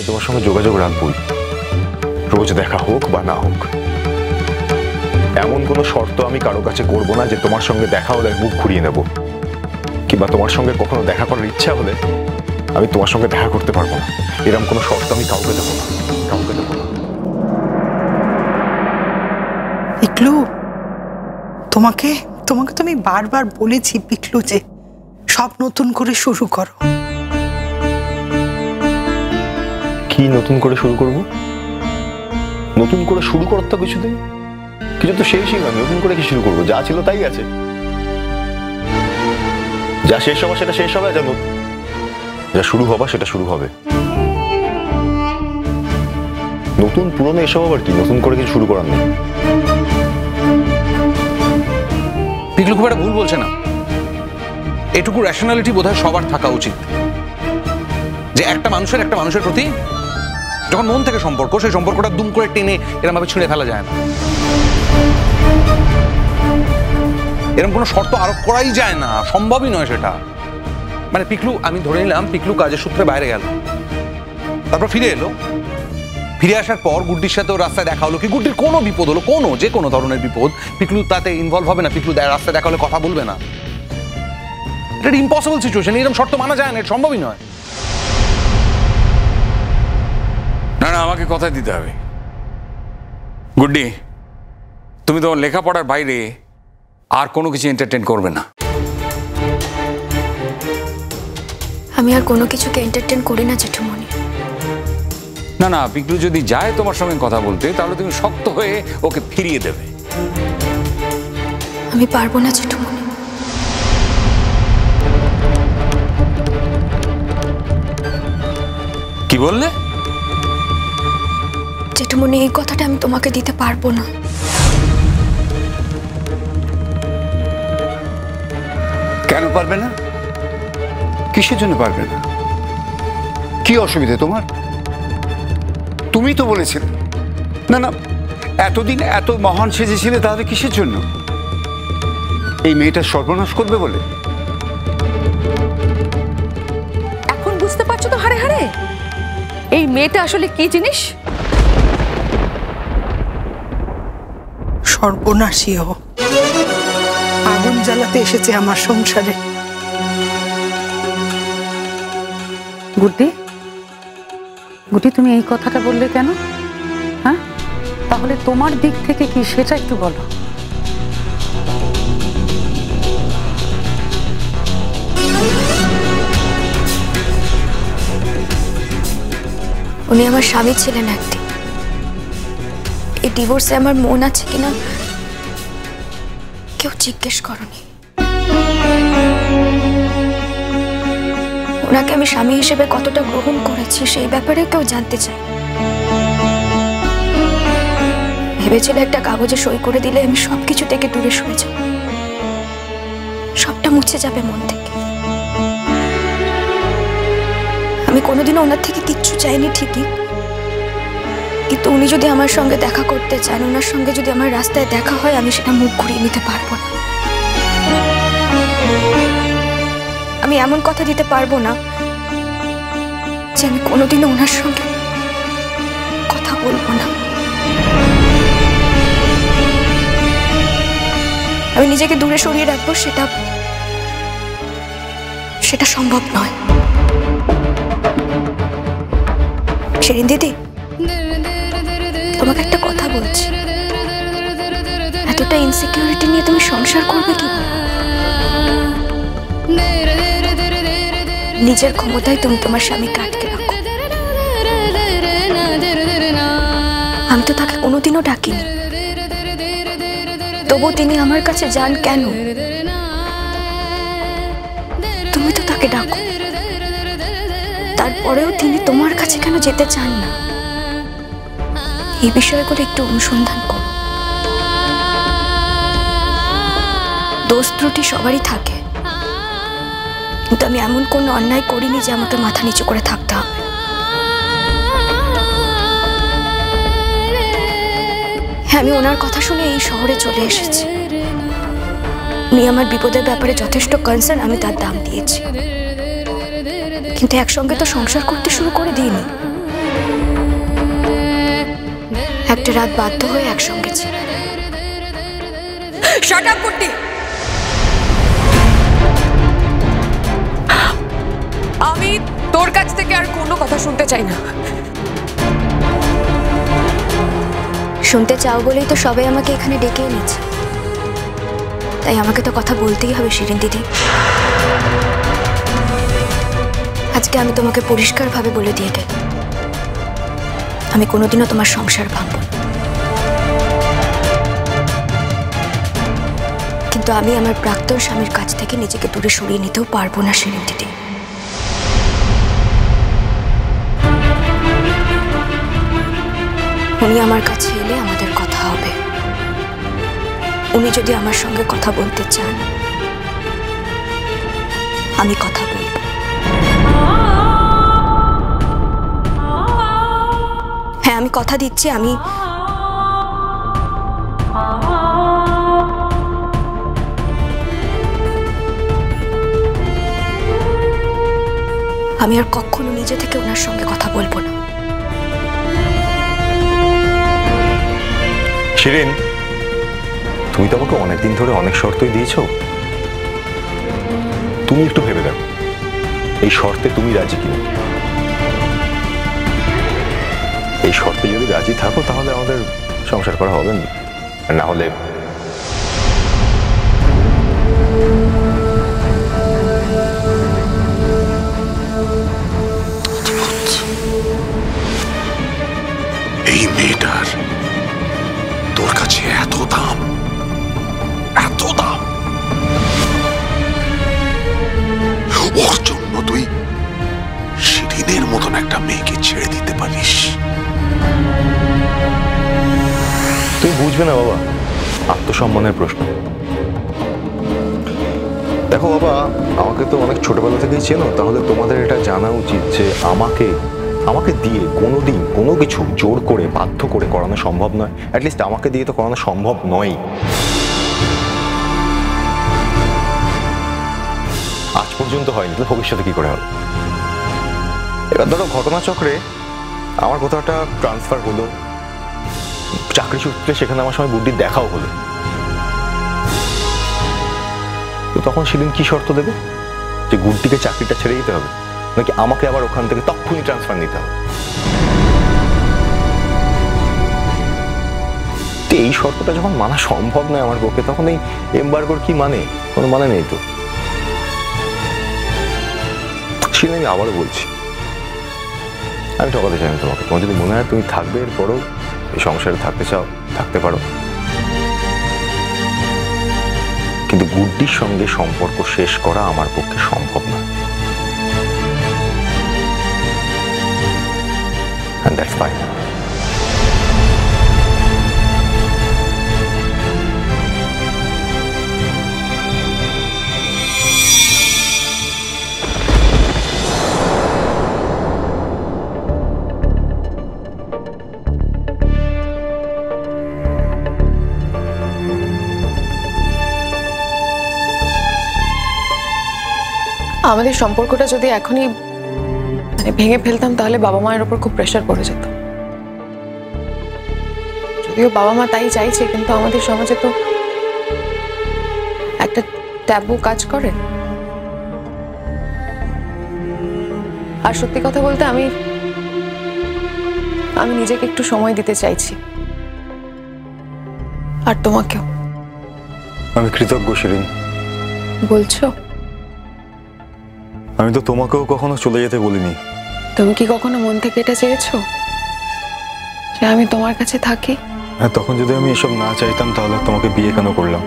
আমি তোমার সঙ্গে যোগাযোগ রাখবই, রোজ দেখা হোক বা না হোক। এমন কোনো শর্ত আমি কারো কাছে করবো না যে তোমার সঙ্গে দেখা হলে মুখ ঘুরিয়ে নেব, কিংবা তোমার সঙ্গে কখনো দেখা করার ইচ্ছা হলে আমি তোমার সঙ্গে দেখা করতে পারবো না। এরকম কোনো শর্ত আমি কাউকে দেবো না, কাউকে দেবো না। পিকলু, তোমাকে তো আমি বারবার বলেছি পিকলু যে সব নতুন করে শুরু করো। কি নতুন করে শুরু করব? নতুন করে শুরু করার তো কিছুদিন কিছু তো শেষই নয়। নতুন করে কি শুরু করবো? যা ছিল তাই আছে, যা শেষ হওয়া সেটা শেষ হবে, যা শুরু হবা সেটা শুরু হবে। নতুন পুরনো এসব আবার কি? নতুন করে কিছু শুরু করার নেই। পিকলু খুব একটা ভুল বলছে না। এটুকু রেশনালিটি বোধহয় সবার থাকা উচিত যে একটা মানুষের প্রতি যখন মন থেকে সম্পর্ক, সেই সম্পর্কটা দুম করে টেনে এরকম ভাবে ছিঁড়ে ফেলা যায় না। এরকম কোনো শর্ত আরোপ করাই যায় না, সম্ভবই নয় সেটা। মানে পিকলু, আমি ধরে নিলাম পিকলু কাজের সূত্রে বাইরে গেল, তারপর ফিরে এলো। ফিরে আসার পর গুড্ডির সাথে রাস্তায় দেখা হলো, কি গুড্ডির কোনো বিপদ হলো, যে কোনো ধরনের বিপদ, পিকলু তাতে ইনভলভ হবে না? পিকলু রাস্তায় দেখা হলে কথা বলবে না? এটা ইম্পসিবল সিচুয়েশন। এরকম শর্ত মানা যায় না, এটা সম্ভবই নয়। না না, আমাকে কথা দিতে হবে। গুড্ডি, তুমি তোমার লেখাপড়ার বাইরে আর কোনো কিছু এন্টারটেইন করবে না। আমি আর কোনো কিছুকে এন্টারটেইন করি না জেঠুমনি। না না, পিকলু যদি যায় তোমার সঙ্গে কথা বলতে, তাহলে তুমি শক্ত হয়ে ওকে ফিরিয়ে দেবে। আমি পারবো না জেঠুমনি। কি বললে? জেঠুমনি, এই কথাটা আমি তোমাকে দিতে পারবো না। কেন পারবে না? কিসের জন্য পারবে না? কি অসুবিধা তোমার? তুমি তো বলেছিলে না না, এতদিন এত মহান সেজেছিলে, তাহলে কিসের জন্য? এই মেয়েটা সর্বনাশ করবে বলে? এখন বুঝতে পারছো তো হাড়ে হাড়ে এই মেয়েটা আসলে কি জিনিস? সর্বনাশী ও আগুন জ্বালাতে এসেছে আমার সংসারে। গুড্ডি, তুমি এই কথাটা বললে কেন? হ্যাঁ, তাহলে তোমার দিক থেকে কি সেটা একটু বলো। উনি আমার স্বামী ছিলেন একদিন। এই ডিভোর্সে আমার মন আছে কিনা কেউ জিজ্ঞেস করনি। ওনাকে আমি স্বামী হিসেবে কতটা গ্রহণ করেছি সেই ব্যাপারে কেউ জানতে চায়। ভেবেছিল একটা কাগজে সই করে দিলে আমি সবকিছু থেকে দূরে সরে যাব, সবটা মুছে যাবে মন থেকে। আমি কোনোদিনও ওনার থেকে কিচ্ছু চাইনি ঠিকই, কিন্তু উনি যদি আমার সঙ্গে দেখা করতে চান, ওনার সঙ্গে যদি আমার রাস্তায় দেখা হয়, আমি সেটা মুখ ঘুরিয়ে নিতে পারবো না। আমি এমন কথা দিতে পারবো না যে আমি কোনোদিনও ওনার সঙ্গে কথা বলবো না। আমি নিজেকে দূরে সরিয়ে রাখবো, সেটা সম্ভব নয়। সেদিন দিদি, তোমাকে একটা কথা বলছি, এতটা ইনসিকিউরিটি নিয়ে তুমি সংসার করবে কি? নিজের ক্ষমতায় তুমি তোমার স্বামীকে আটকে রাখো। আমি তো তাকে কোনোদিনও ডাকিনি, তবু তিনি আমার কাছে যান কেন? তুমি তো তাকে ডাকো, তারপরেও তিনি তোমার কাছে কেন যেতে চান না? এই বিষয়গুলো একটু অনুসন্ধান করো। দোষ ত্রুটি সবারই থাকে, কিন্তু আমি এমন কোনো অন্যায় করিনি যে আমাকে মাথা নিচু করে থাকতে হবে। হ্যাঁ, আমি ওনার কথা শুনে এই শহরে চলে এসেছি। উনি আমার বিপদের ব্যাপারে যথেষ্ট কনসার্ন, আমি তার দাম দিয়েছি, কিন্তু একসঙ্গে তো সংসার করতে শুরু করে দিইনি। একটা রাত বাধ্য হয়ে একসঙ্গে ছিল। শাট আপ করতে। আমি তোর কাছ থেকে আর কোনো কথা শুনতে চাই না। শুনতে চাও বলেই তো সবাই আমাকে এখানে ডেকে এনেছে, তাই আমাকে তো কথা বলতেই হবে শিরিন দিদি। আজকে আমি তোমাকে পরিষ্কারভাবে বলে দিয়ে গেলাম, আমি কোনোদিনও তোমার সংসার ভাঙব না। কিন্তু আমি আমার প্রাক্তন স্বামীর কাছ থেকে নিজেকে দূরে সরিয়ে নিতেও পারবো না শিরিন দিদি। উনি আমার কাছে এলে আমাদের কথা হবে। উনি যদি আমার সঙ্গে কথা বলতে চান, আমি কথা বলবো। হ্যাঁ, আমি কথা দিচ্ছি, আমি আর কখনো নিজে থেকে ওনার সঙ্গে কথা বলবো না। শিরিন, তুমি তো আমাকে অনেকদিন ধরে অনেক শর্তই দিয়েছো, তুমি একটু ভেবে দেখো এই শর্তে তুমি রাজি কিনা। এই শর্তে যদি রাজি থাকো তাহলে আমাদের সংসার করা হবে না, না হলে এই মেয়েটার তোর কাছে এত দাম, এত দাম, ওর জন্য তুই শিরিনের মতন একটা মেয়েকে ছেড়ে দিতে পারিস? তুমি বুঝবে না বাবা, আত্মসম্মানের প্রশ্ন। দেখো বাবা, আমাকে তো অনেক ছোটবেলা থেকেই চেনো, তাহলে তোমাদের এটা জানা উচিত যে আমাকে দিয়ে কোনোদিন কোনো কিছু জোর করে বাধ্য করে করানো সম্ভব নয়। অ্যাটলিস্ট আমাকে দিয়ে তো করানো সম্ভব নয়। আজ পর্যন্ত হয়নি, তো ভবিষ্যতে কি করে হবে? এবার ধরো ঘটনাচক্রে আমার কোথাও একটা ট্রান্সফার হলো, চাকরি সূত্রে সেখানে আমার সঙ্গে গুড্ডির দেখাও হলো, তো তখন শিরিন কি শর্ত দেবে? যে গুড্ডিকে চাকরিটা ছেড়ে দিতে হবে, নাকি আমাকে আবার ওখান থেকে তখনই ট্রান্সফার নিতে হবে? এই শর্তটা যখন মানা সম্ভব নয় আমার পক্ষে, তখন এই এমবার্গোর কি মানে? কোনো মানে নেই তো। শিরিন, আমি আবারও বলছি, আমি ঠকাতে চাই না তোমাকে। তোমার যদি মনে হয় তুমি থাকবে, এরপরও এই সংসারে থাকতে চাও, থাকতে পারো, কিন্তু গুড্ডির সঙ্গে সম্পর্ক শেষ করা আমার পক্ষে সম্ভব না। And that's fine. আমাদের সম্পর্কটা যদি এখনই ভেঙে ফেলতাম তাহলে বাবা মায়ের উপর খুব প্রেশার পড়ে যেত। যদিও বাবা মা তাই চাইছে, কিন্তু আমাদের সমাজে তো একটা ট্যাবু কাজ করে। আর সত্যি কথা বলতে আমি নিজেকে একটু সময় দিতে চাইছি, আর তোমাকেও। আমি কৃতজ্ঞ শিরিন। বলছো? আমি তো তোমাকেও কখনো চলে যেতে বলিনি। তুমি কি কখনো মন থেকে এটা চেয়েছো যে আমি তোমার কাছে থাকি? হ্যাঁ, তখন যদি আমি এসব না চাইতাম তাহলে তোমাকে বিয়ে কেন করলাম?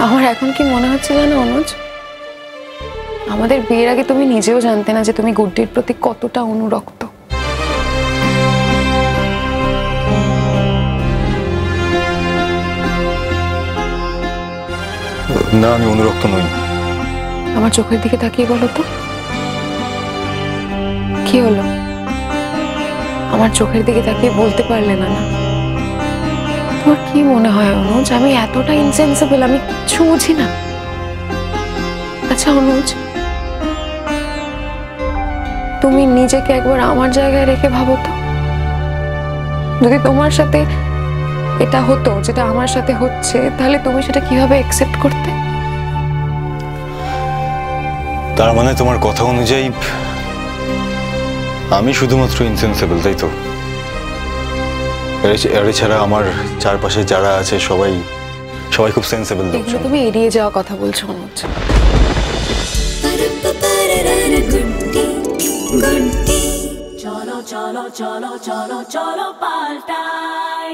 আমার এখন কি মনে হচ্ছে জানো অনুজ, আমাদের বিয়ের আগে তুমি নিজেও জানতে না যে তুমি গুড্ডির প্রতি কতটা অনুরক্ত। না, আমি অনুরক্ত নই। আমার চোখের দিকে তাকিয়ে বলো তো, কি হলো? আমার চোখের দিকে তাকিয়ে বলতে পারলে না? না, তোমার কি মনে হয় অনুজ আমি এতটা ইনসেন্সিবল? আমি কিচ্ছু বুঝি না? আচ্ছা অনুজ, তুমি নিজেকে একবার আমার জায়গায় রেখে ভাবো তো, যদি তোমার সাথে এটা হতো যেটা আমার সাথে হচ্ছে, তাহলে তুমি সেটা কিভাবে অ্যাকসেপ্ট করতে? তার মানে তোমার কথা অনুযায়ী আমি শুধুমাত্র ইনসেন্সিবল, তাই তো? এছাড়া আমার চারপাশে যারা আছে সবাই খুব সেন্সিবল লোকজন। তুমি এড়িয়ে যাওয়া কথা বলছো অনুজ। চলো চলো চলো চলো চলো পাল্টাই।